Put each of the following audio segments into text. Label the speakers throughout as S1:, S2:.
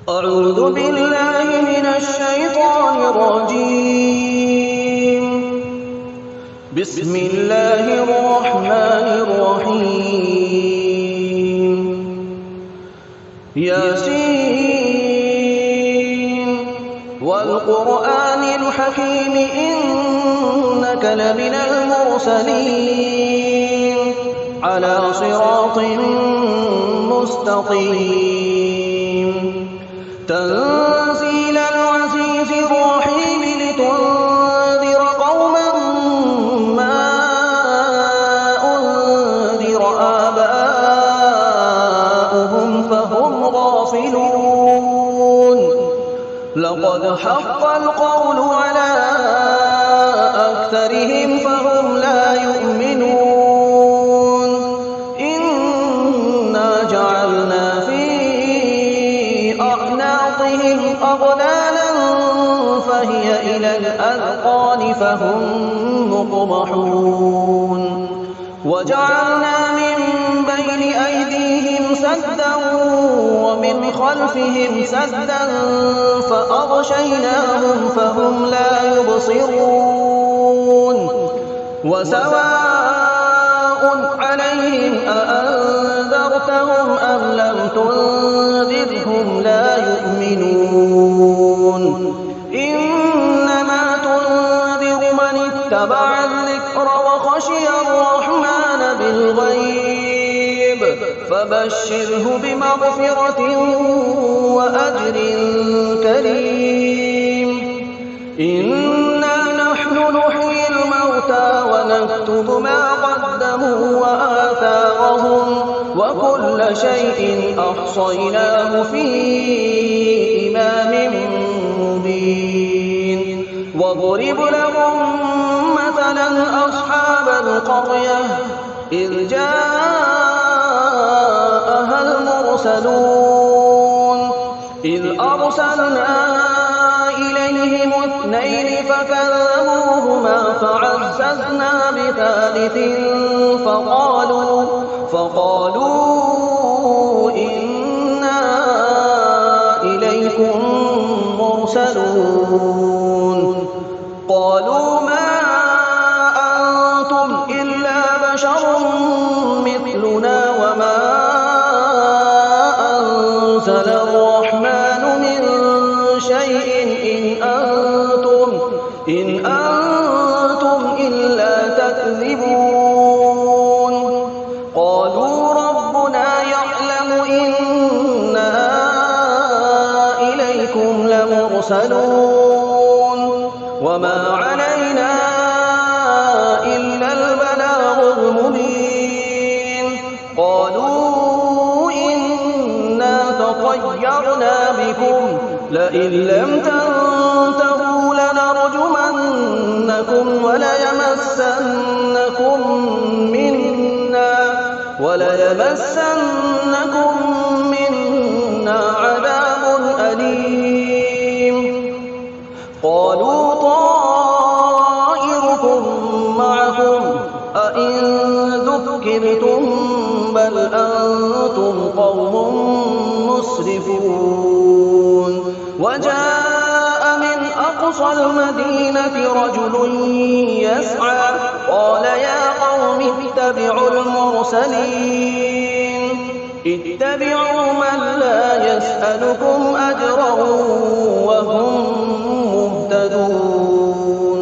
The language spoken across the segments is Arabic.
S1: أعوذ بالله من الشيطان الرجيم. بسم الله الرحمن الرحيم. ياسين والقرآن الحكيم إنك لمن المرسلين على صراط مستقيم. تنزيل العزيز الرحيم لتنذر قوما ما أنذر آباؤهم فهم غافلون. لقد حق القول على أكثرهم فهم لا يؤمنون. إنا جعلنا في أعناقهم أغلالا فهي إلى الأذقان فهم مقمحون. وجعلنا من بين أيديهم سدا ومن خلفهم سدا فأغشيناهم فهم لا يبصرون. وسواء عليهم أأنذرتهم أم لم تنذرهم لا يؤمنون. إنما تنذر من اتبع الذكر وخشي الرحمن بالغيب فبشره بمغفرة وأجر كريم. إنا نحن نحيي الموتى ونكتب ما قدموا وآثارهم وكل شيء أحصيناه في إمام مبين. واضرب لهم مثلا أصحاب القرية إذ جاءها المرسلون إذ أرسلنا إليهم اثنين فكذبوهما فعززنا بثالث فقالوا إنا إليكم مرسلون. قالوا ما أنتم إلا بشر مثلنا وما أنزل الرحمن من شيء إن أنتم إلا تكذبون. قالوا ربنا يعلم إنا إليكم لمرسلون وما علينا إلا البلاغ المبين. قالوا إنا تطيرنا بكم لئن لم تنتهوا لنرجمنكم وليمسنكم منا عذاب أليم. قالوا طائركم معكم أئن ذكرتم بل أنتم قوم مسرفون. وجاء من أقصى المدينة رجل يسعى قال يا قوم اتبعوا المرسلين اتبعوا من لا يسألكم أجرا وهم مهتدون.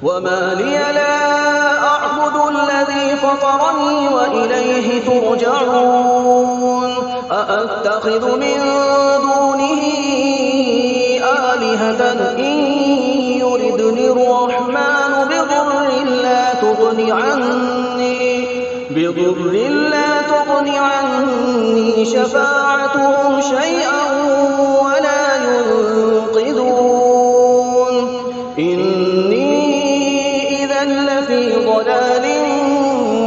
S1: وما لي لا أعبد الذي فطرني وإليه ترجعون. أأتخذ من دونه آلهة إن يردني الرحمن بضر لا تغن عني شفاعتهم شيئا ولا ينقذون. إني إذا لفي ضلال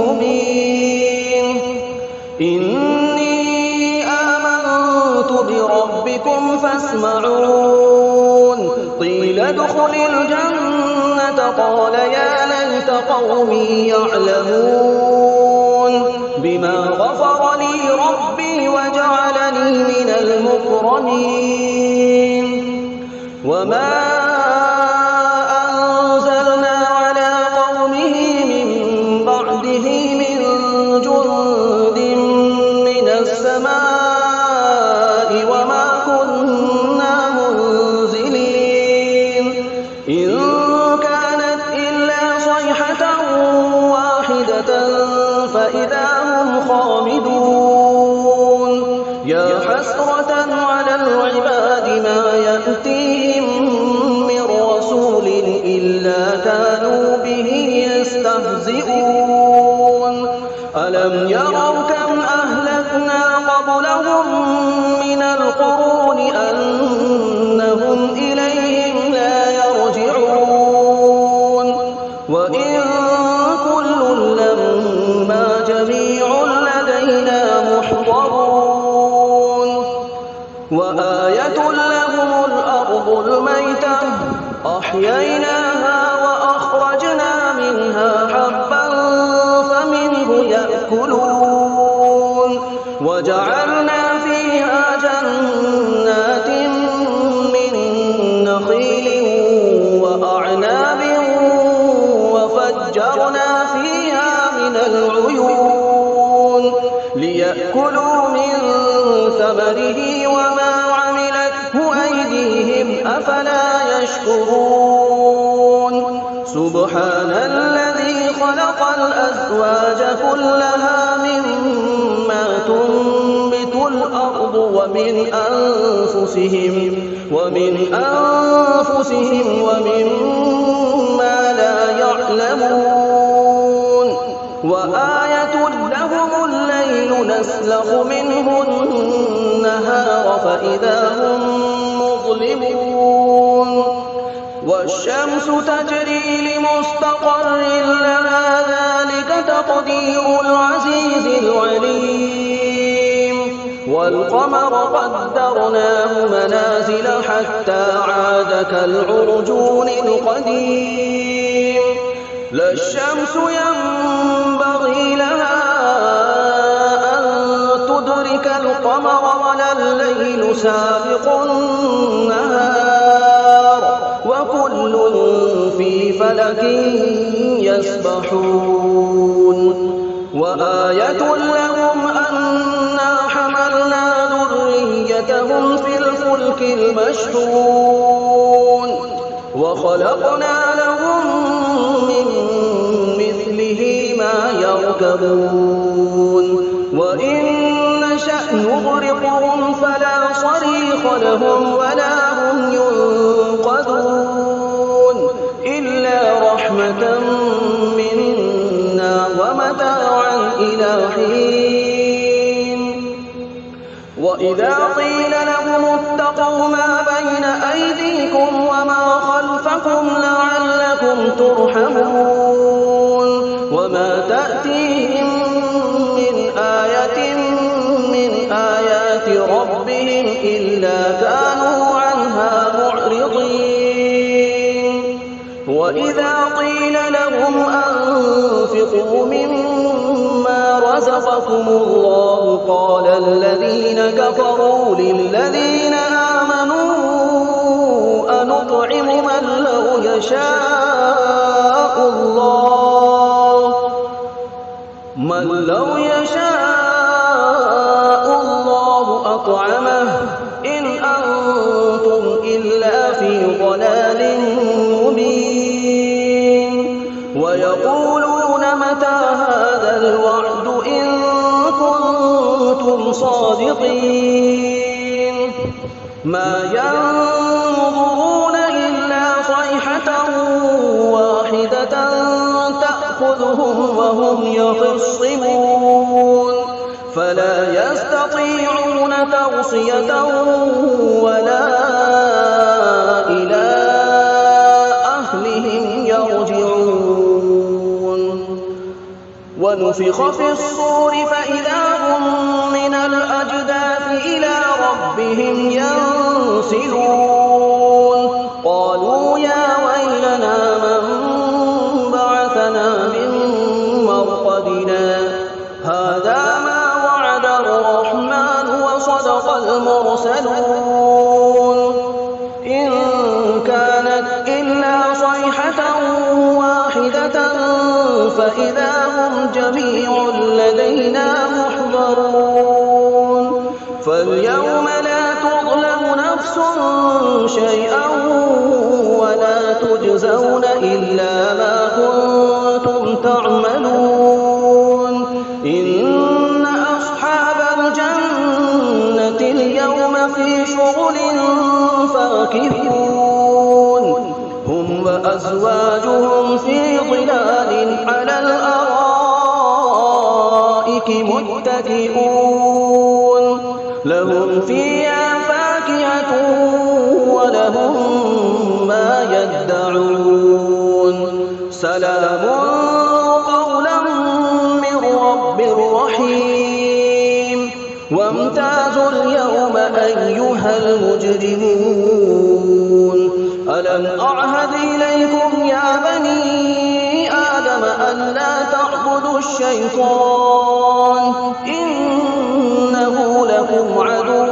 S1: مبين. إني آمنت بربكم فاسمعون. قيل ادخل الجنة قال يا ليت قومي يعلمون بما غفر لي ربي وجعلني من المكرمين. المكرمين وما أنزلنا على قومه من بعده من جند من السماء وما كنا منزلين إن كانت إلا صيحة واحدة فإذا هم خامدون يا حسرة على العباد ما يأتيهم من رسول إلا كانوا به يستهزئون ألم يروا كم أهلكنا قبلهم من القرون أنهم إليهم لا يرجعون وإن كل لما جميع لدينا محضرون وآية لهم الأرض الميتة أحييناها وأخرجنا منها حبا فمنه يأكلون وجعلنا فيها جنات من نخيل وأعناب وفجرنا فيها من العيون ليأكلوا من ثمره وما عملته أيديهم أفلا يشكرون سبحان الذي خلق الأزواج كلها مما تنبت الأرض ومن أنفسهم ومما لا يعلمون وآية لهم الليل نسلخ منه النهار فإذا هم مظلمون والشمس تجري لمستقر لها ذلك تقدير العزيز العليم والقمر قدرناه منازل حتى عاد كالعرجون القديم لا الشمس ينبغي لها أن تدرك القمر ولا الليل سابق النهار وكل في فلك يسبحون وآية لهم أنا حملنا ذريتهم في الفلك المشحون وخلقنا لهم من مثله ما يركبون وإن نشأ نغرقهم فلا صريخ لهم ولا هم ينقذون إلا رحمة منا ومتاعا إلى حين وإذا قيل لهم اتقوا ما بين أيديكم وما خلفكم لعلكم ترحمون وما تأتيهم من آية من آيات ربهم إلا كانوا عنها معرضين وإذا قيل لهم أنفقوا مما رزقكم الله قال الذين كفروا للذين آمنوا أنطعم من لو يشاء الله أطعمه إن أنتم إلا في ضلال مبين ويقولون متى هذا الوعد إن كنتم صادقين ما ينظرون إلا صيحة واحدة تأخذهم وهم يخصمون فلا يستطيعون توصية ولا إلى أهلهم يرجعون ونفخ في الصور فإذا هم من الأجداث إلى ربهم ينسلون قالوا يا ويلنا من بعثنا من مرقدنا هذا ما وعد الرحمن وصدق المرسلون صيحة واحدة فإذا هم جميع لدينا محضرون فاليوم لا تظلم نفس شيئا ولا تجزون إلا ما كنتم تعملون إن أصحاب الجنة اليوم في شغل فاكهون هم وأزواجهم في ظلال على الأرائك متكئون لهم فيها فاكهة ولهم ما يدعون سلام قولا من رب رحيم وامتازوا اليوم أيها المجرمون ألم أعهد إليكم يا بني آدم ألا تعبدوا الشيطان إنه لكم عدو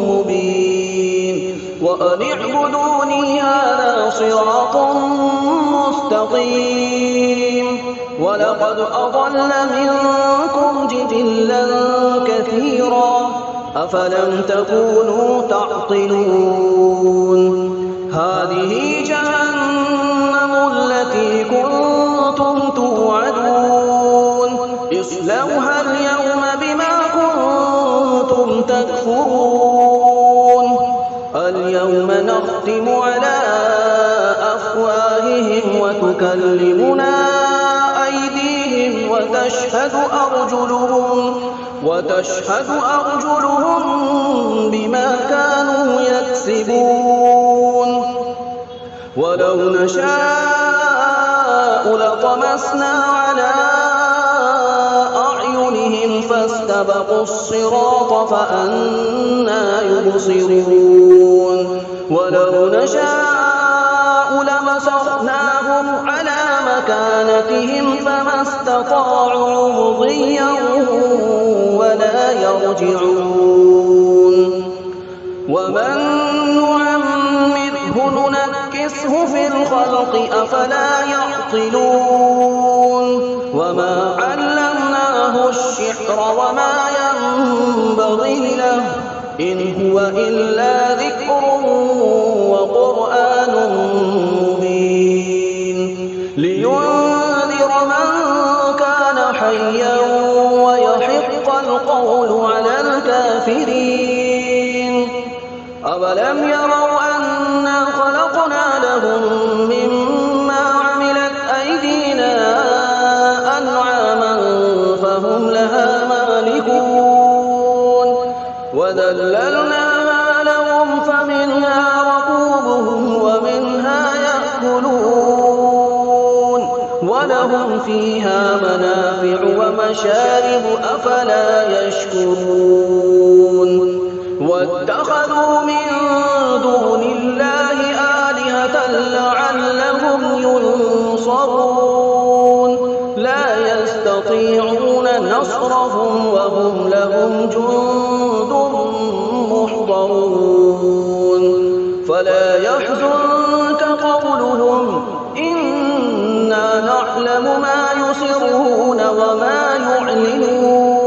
S1: مبين وأن اعبدوني هذا صراط مستقيم ولقد أضل منكم جبلا كثيرا أفلم تكونوا تعقلون هذه جهنم التي كنتم توعدون اصلوها اليوم بما كنتم تكفرون اليوم نختم على أفواههم وتكلمنا أيديهم وتشهد أرجلهم بما كانوا يكسبون ولو نشاء لطمسنا على أعينهم فاستبقوا الصراط فأنى يبصرون ولو نشاء لمسخناهم على مكانتهم فما استطاعوا مضيا ولا يرجعون ومن نعمره ننكسه في الخلق أفلا يعقلون وما علمناه الشعر وما ينبغي له إن هو إلا ذكر وقرآن مبين لينذر من كان حيا ويحق القول على الكافرين أولم يروا أنا خلقنا لهم مما عملت أيدينا أنعاما فهم لها مالكون وذللناها لهم فمنها ركوبهم ومنها يأكلون ولهم فيها منافع ومشارب أفلا يشكرون واتخذوا من دون الله آلهة لعلهم ينصرون لا يستطيعون نصرهم وهم لهم جند محضرون فلا يحزنك قولهم إنا نعلم ما يسرون وما يعلنون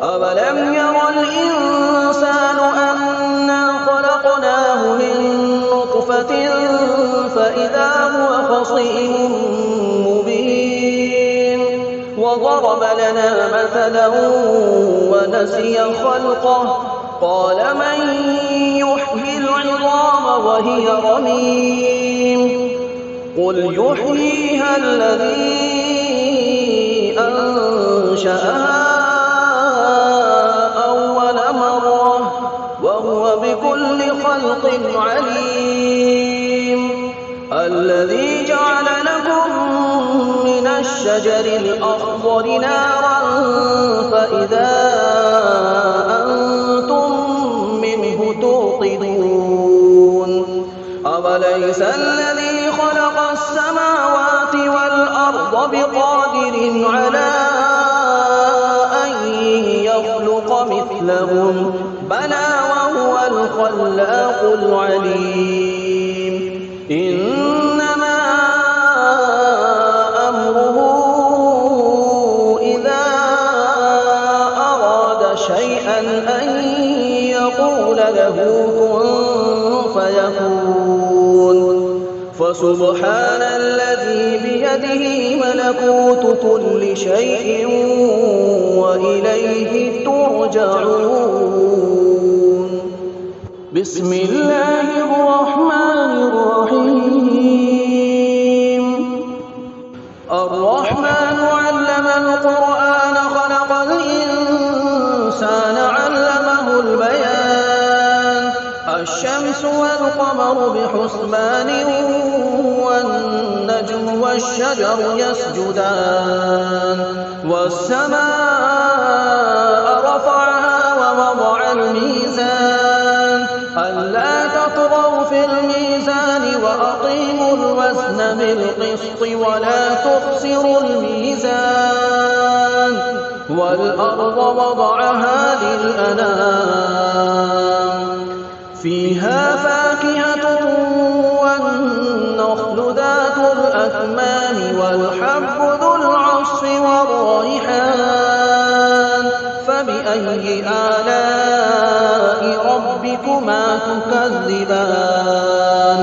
S1: أولم ير الإنسان أنا خلقناه من نطفة فإذا هو خصيم مبين وضرب لنا مثلا ونسي خلقه قال من يحيي العظام وهي رميم قل يحييها الذي أنشأها أول مرة وهو بكل خلق عليم الذي جعل لكم من الشجر الأخضر نارا فإذا أنتم منه توقدون أوليس الذي خلق السماوات والأرض بقادر على أن يخلق مثلهم بلى وهو الخلاق العليم إنما أمره إذا أراد شيئا أن يقول له كن فيكون. فسبحان الذي بيده ملكوت كل شيء وإليه ترجعون. بسم الله الرحمن الرحيم. الرحمن علم القرآن خلق الإنسان علمه البيان. الشمس والقمر بحسبان والنجم والشجر يسجدان. والسماء رفعها ووضع الميزان ألا تطغوا في الميزان وأقيموا الوزن بالقسط ولا تخسروا الميزان. والأرض وضعها للأنام فيها فاكهة والنخل ذات الأكمام والحب ذو العصف والريحان. فبأي آلاء ربكما تكذبان.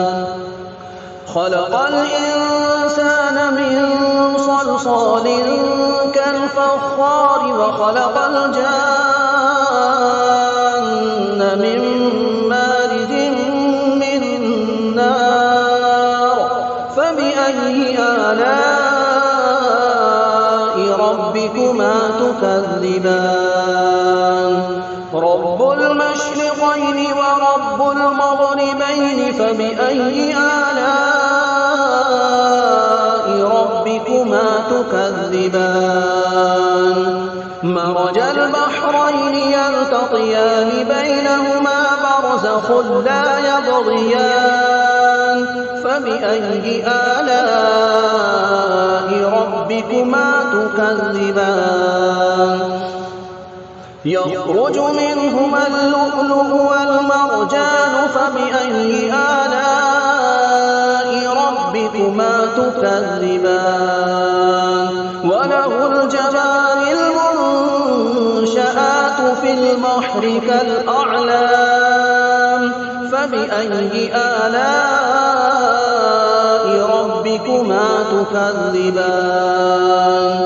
S1: خلق الإنسان من صلصال كالفخار وخلق الجان من مارج من نار. فبأي آلاء ربكما تكذبان. رب المشرقين ورب المغربين فبأي آلاء ربكما تكذبان. مرج البحرين يلتقيان بينهما برزخ لا يبغيان. فبأي آلاء ربكما تكذبان. يخرج منهما اللؤلؤ والمرجان. فبأي آلاء ربكما تكذبان. وله الجوار المنشآت في البحر كالأعلام. فبأي آلاء ربكما تكذبان.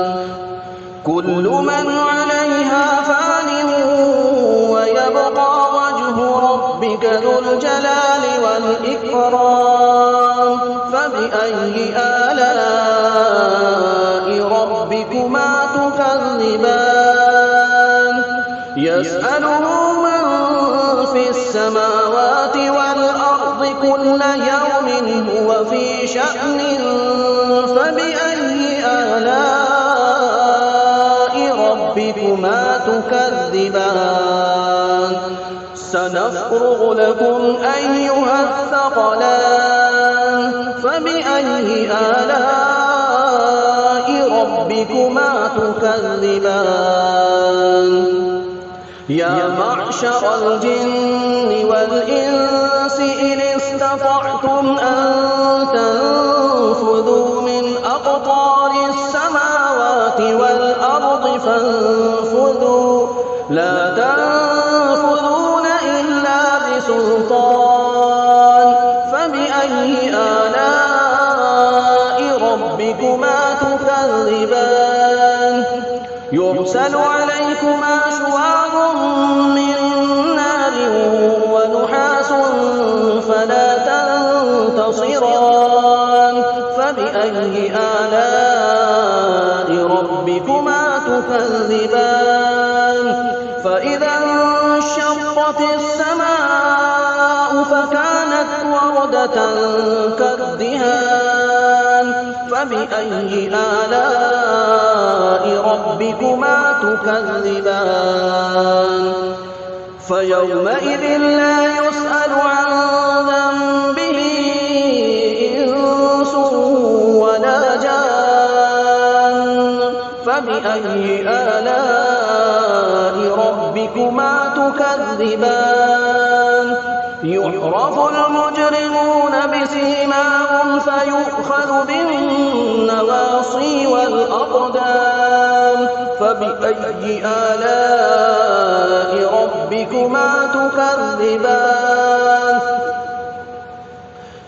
S1: كل من عليها فان ويبقى وجه ربك ذو الجلال والإكرام. فبأي آلاء ربكما تكذبان. يسأله من في السماوات والأرض كل يوم هو في شأن. فبأي آلاء ربكما تكذبان. سنفرغ لكم أيها الثقلان. فبأي آلاء ربكما تكذبان. يا معشر الجن والإنس إن استطعتم أن تنفذوا من أقطار السماوات والأرض فانفذوا لا تنفذون إلا بسلطان. فبأي آلاء ربكما تكذبان. يرسل عليكما شواظ من نار ونحاس فلا تنتصران. فبأي آلاء ربكما تكذبان. فإذا انشقت السماء فكانت وردة كالدهان. فبأي آلاء ربكما تكذبان. فيومئذ لا يسأل عن ذنبه إنس ولا جان. فبأي آلاء ربكما تكذبان. يعرف المجرمون بسيماهم فيؤخذ بالنواصي والأقدام فبأي آلاء ربكما تكذبان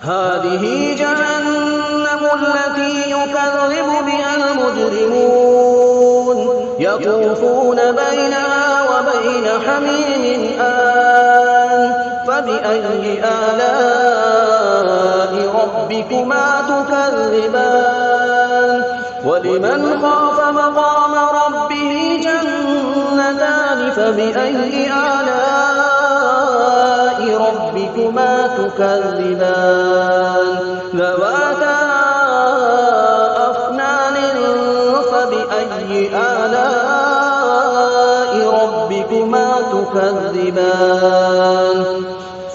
S1: هذه جهنم التي يكذب بها المجرمون يطوفون بينها وبين حميم آن فبأي آلاء ربكما تكذبان ولمن خاف مقام ربه جنتان فبأي آلاء ربكما تكذبان ذواتا أفنان فبأي آلاء ربكما تكذبان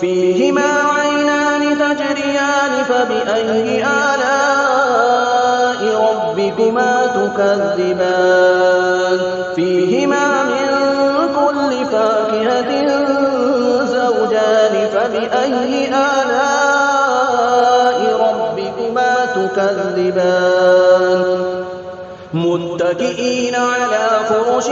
S1: فيهما عينان تجريان فبأي آلاء ربكما تكذبان فيهما من كل فاكهة زوجان فبأي آلاء ربكما تكذبان متكئين على فرش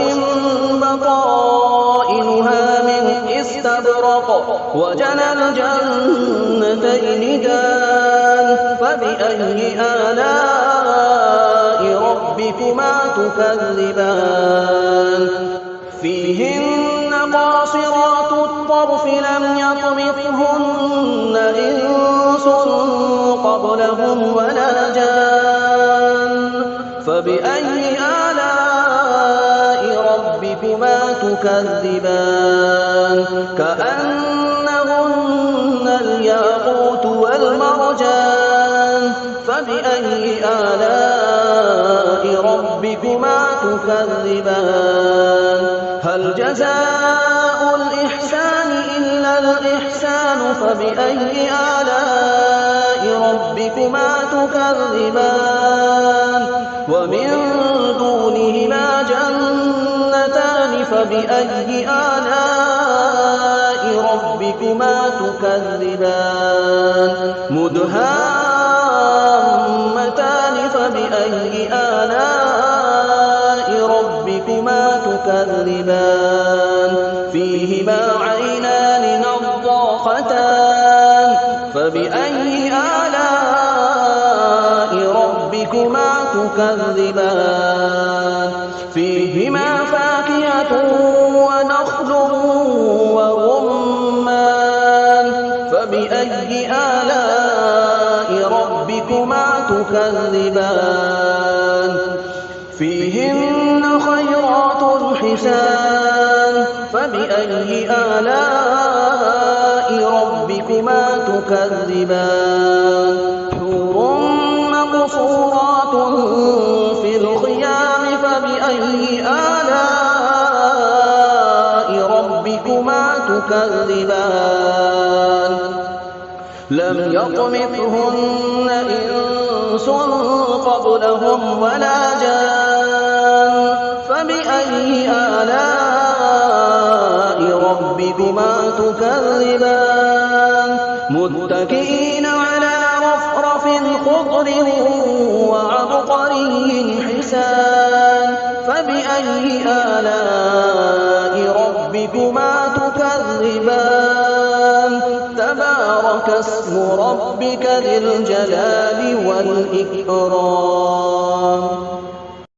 S1: بطائنها من استبرق وجنى الجنتين دان فبأي آلاء ربكما تكذبان فيهن قاصرات الطرف لم يطمثهن إنس قبلهم ولا جان فبأي آلاء ربكما تكذبان كأنهن الياقوت والمرجان فبأي آلاء ربكما تكذبان هل جزاء الإحسان إلا الإحسان فبأي آلاء ربكما تكذبان ومن دونهما جنتان فبأي آلاء ربكما تكذبان مدهامتان فبأي آلاء ربكما تكذبان فيهما عينان نضاختان فبأي آلاء ربكما تكذبان فيهما فاكهة ونخل ورمان فبأي آلاء ربكما تكذبان فيهن خيرات حسان فبأي آلاء ربكما تكذبان حور مقصورات في الخيام فبأي آلاء ربكما تكذبان لم يطمثهن إنس قبلهم ولا جان فبأي آلاء ربكما تكذبان متكئين على رفرف خضر وعبقري حسان فبأي آلاء ربكما تكذبان تبارك اسم ربك ذي الجلال والإكرام